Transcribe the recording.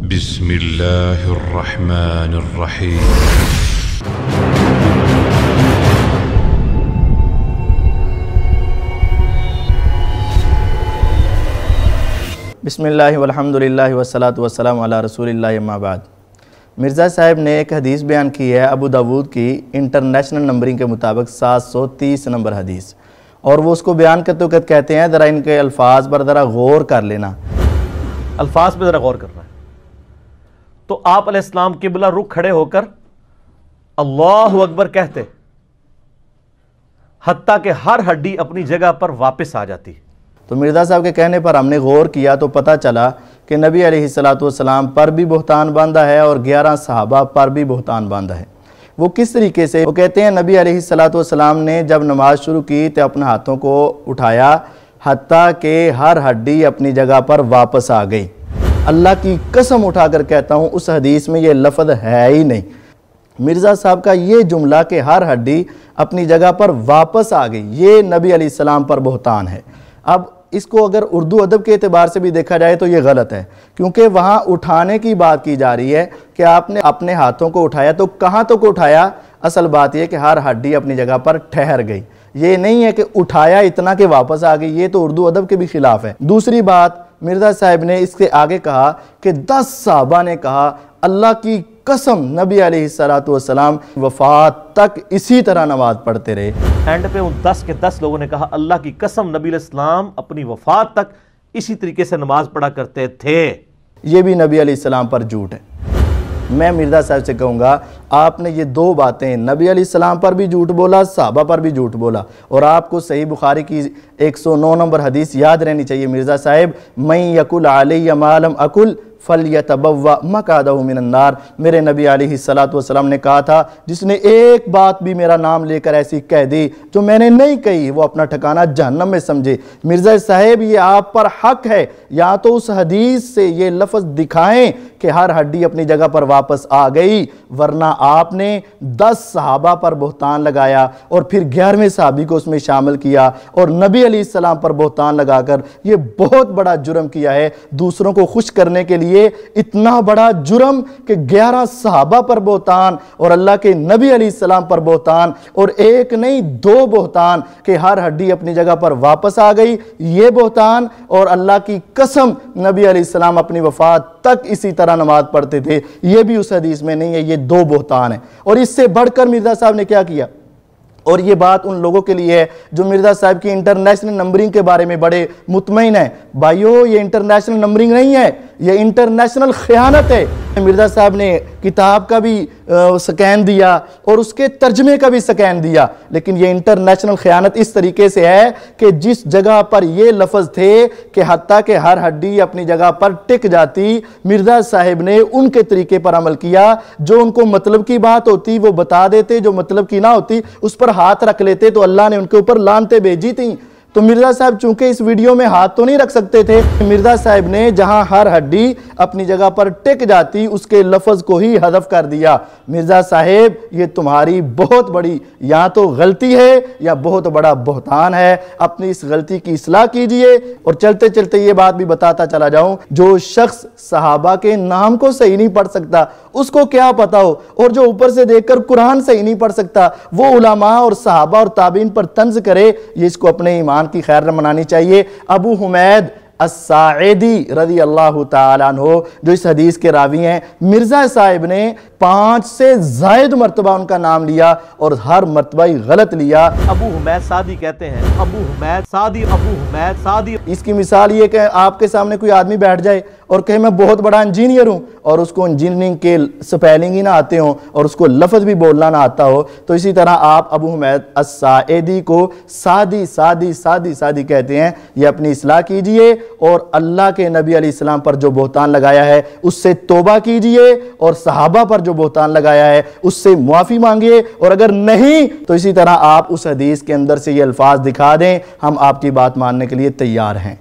بسم اللہ الرحمن الرحیم۔ بسم اللہ والحمدللہ والصلاة والسلام علی رسول اللہ اما بعد۔ مرزا صاحب نے ایک حدیث بیان کی ہے ابو داود کی انٹرنیشنل نمبرنگ کے مطابق 730 نمبر حدیث، اور وہ اس کو بیان کرتے وقت کہتے ہیں ذرا ان کے الفاظ پر ذرا غور کر لینا۔ الفاظ پہ ذرا غور کرنا ہے تو آپ علیہ السلام قبلہ رخ کھڑے ہو کر اللہ اکبر کہتے، حتیٰ کہ ہر ہڈی اپنی جگہ پر واپس آ جاتی۔ تو مرزا صاحب کے کہنے پر ہم نے غور کیا تو پتہ چلا کہ نبی علیہ السلام پر بھی بہتان باندھا ہے اور 11 صحابہ پر بھی بہتان باندھا ہے۔ وہ کس طریقے سے؟ وہ کہتے ہیں نبی علیہ السلام نے جب نماز شروع کی تو اپنے ہاتھوں کو اٹھایا حتیٰ کہ ہر ہڈی اپنی جگہ پر واپس آ گئی۔ اللہ کی قسم اٹھا کر کہتا ہوں اس حدیث میں یہ لفظ ہے ہی نہیں۔ مرزا صاحب کا یہ جملہ کہ ہر ہڈی اپنی جگہ پر واپس آ گئی، یہ نبی علیہ السلام پر بہتان ہے۔ اب اس کو اگر اردو ادب کے اعتبار سے بھی دیکھا جائے تو یہ غلط ہے، کیونکہ وہاں اٹھانے کی بات کی جا رہی ہے کہ آپ نے اپنے ہاتھوں کو اٹھایا، تو کہاں تک اٹھایا؟ اصل بات یہ کہ ہر ہڈی اپنی جگہ پر ٹھہر گئی، یہ نہیں ہے کہ اٹھایا اتنا کہ واپس آ گئی، یہ تو اردو ادب کے بھی خلاف ہے۔ دوسری بات مرزا صاحب نے اس کے آگے کہا کہ 10 صحابہ نے کہا اللہ کی قسم نبی علیہ السلام وفات تک اسی طرح نماز پڑھتے رہے۔ اینڈ پہ ان 10 کے 10 لوگوں نے کہا اللہ کی قسم نبی علیہ السلام اپنی وفات تک اسی طریقے سے نماز پڑھا کرتے تھے۔ یہ بھی نبی علیہ السلام پر جھوٹ ہے۔ میں مرزا صاحب سے کہوں گا آپ نے یہ دو باتیں، نبی علیہ السلام پر بھی جھوٹ بولا، صحابہ پر بھی جھوٹ بولا، اور آپ کو صحیح بخاری کی 109 نمبر حدیث یاد رہنی چاہیے مرزا صاحب، من یقل علی ما لم اقل فلیتبوأ مقعدہ من النار۔ میرے نبی علیہ السلام نے کہا تھا جس نے ایک بات بھی میرا نام لے کر ایسی کہہ دی جو میں نے نہیں کہی وہ اپنا ٹھکانہ جہنم میں سمجھے۔ مرزا صاحب یہ آپ پر حق ہے، یا تو اس حدیث سے یہ لفظ دکھائیں کہ ہر ہڈی اپنی جگہ پر واپس آ گئی، ورنہ آپ نے 10 صحابہ پر بہتان لگایا اور پھر 11ویں صحابی کو اس میں شامل کیا اور نبی علیہ السلام پر بہتان لگا کر یہ بہت بڑا جرم کیا ہے۔ دوسروں کو خوش کرنے کے لیے اتنا بڑا جرم کہ 11 صحابہ پر بہتان اور اللہ کے نبی علیہ السلام پر بہتان، اور ایک نہیں 2 بہتان کہ ہر ہڈی اپنی جگہ پر واپس آ گئی، یہ بہتان، اور اللہ کی قسم نبی علیہ السلام اپنی وفات تک اسی طرح نماز پڑھتے تھے، یہ بھی اس حدیث میں نہیں ہے، یہ 2 بہتان ہیں۔ اور اس سے بڑھ کر مرزا صاحب نے کیا کیا؟ اور یہ بات ان لوگوں کے لیے ہے جو مرزا صاحب کی انٹرنیشنل نمبرنگ کے بارے میں بڑے مطمئن ہیں۔ بھائیو یہ انٹرنیشنل نمبرنگ نہیں ہے، یہ انٹرنیشنل خیانت ہے۔ مرزا صاحب نے کتاب کا بھی سکین دیا اور اس کے ترجمے کا بھی سکین دیا، لیکن یہ انٹرنیشنل خیانت اس طریقے سے ہے کہ جس جگہ پر یہ لفظ تھے کہ حتیٰ کہ ہر ہڈی اپنی جگہ پر ٹک جاتی، مرزا صاحب نے ان کے طریقے پر عمل کیا، جو ان کو مطلب کی بات ہوتی وہ بتا دیتے، جو مطلب کی نہ ہوتی اس پر ہاتھ رکھ لیتے، تو اللہ نے ان کے اوپر لعنتیں بھیجی تھیں۔ تو مرزا صاحب چونکہ اس ویڈیو میں ہاتھ تو نہیں رکھ سکتے تھے، مرزا صاحب نے جہاں ہر ہڈی اپنی جگہ پر ٹک جاتی اس کے لفظ کو ہی حذف کر دیا۔ مرزا صاحب یہ تمہاری بہت بڑی یا تو غلطی ہے یا بہت بڑا بہتان ہے، اپنی اس غلطی کی اصلاح کیجئے۔ اور چلتے چلتے یہ بات بھی بتاتا چلا جاؤں، جو شخص صحابہ کے نام کو صحیح نہیں پڑھ سکتا اس کو کیا پتا ہو، اور جو اوپر سے دیکھ کر قرآن صحیح نہیں پڑھ سکتا وہ علماء اور صحابہ اور تابعین پر طنز کرے، یہ اس کو اپنے ایمان کی خیر نہ منانی چاہیے۔ ابو حمید الساعدی رضی اللہ تعالیٰ عنہ جو اس حدیث کے راوی ہیں، مرزا صاحب نے 5 سے زائد مرتبہ ان کا نام لیا اور ہر مرتبہ ہی غلط لیا۔ ابو حمید سعدی کہتے ہیں، ابو حمید سعدی، ابو حمید سعدی۔ اس کی مثال یہ کہ آپ کے سامنے کوئی آدمی بیٹھ جائے اور کہے میں بہت بڑا انجینئر ہوں، اور اس کو انجینئرنگ کے سپیلنگ ہی نہ آتے ہوں اور اس کو لفظ بھی بولنا نہ آتا ہو، تو اسی طرح آپ ابو حمید الساعدی کو سعدی سعدی سعدی سعدی کہتے ہیں۔ یہ اپنی اصلاح کیجئے اور اللہ کے نبی علیہ السلام پر جو بہتان لگایا ہے اس سے توبہ کیجئے، اور صحابہ پر جو بہتان لگایا ہے اس سے معافی مانگیے، اور اگر نہیں تو اسی طرح آپ اس حدیث کے اندر سے یہ الفاظ دکھا دیں، ہم آپ کی بات ماننے کے لیے تیار ہیں۔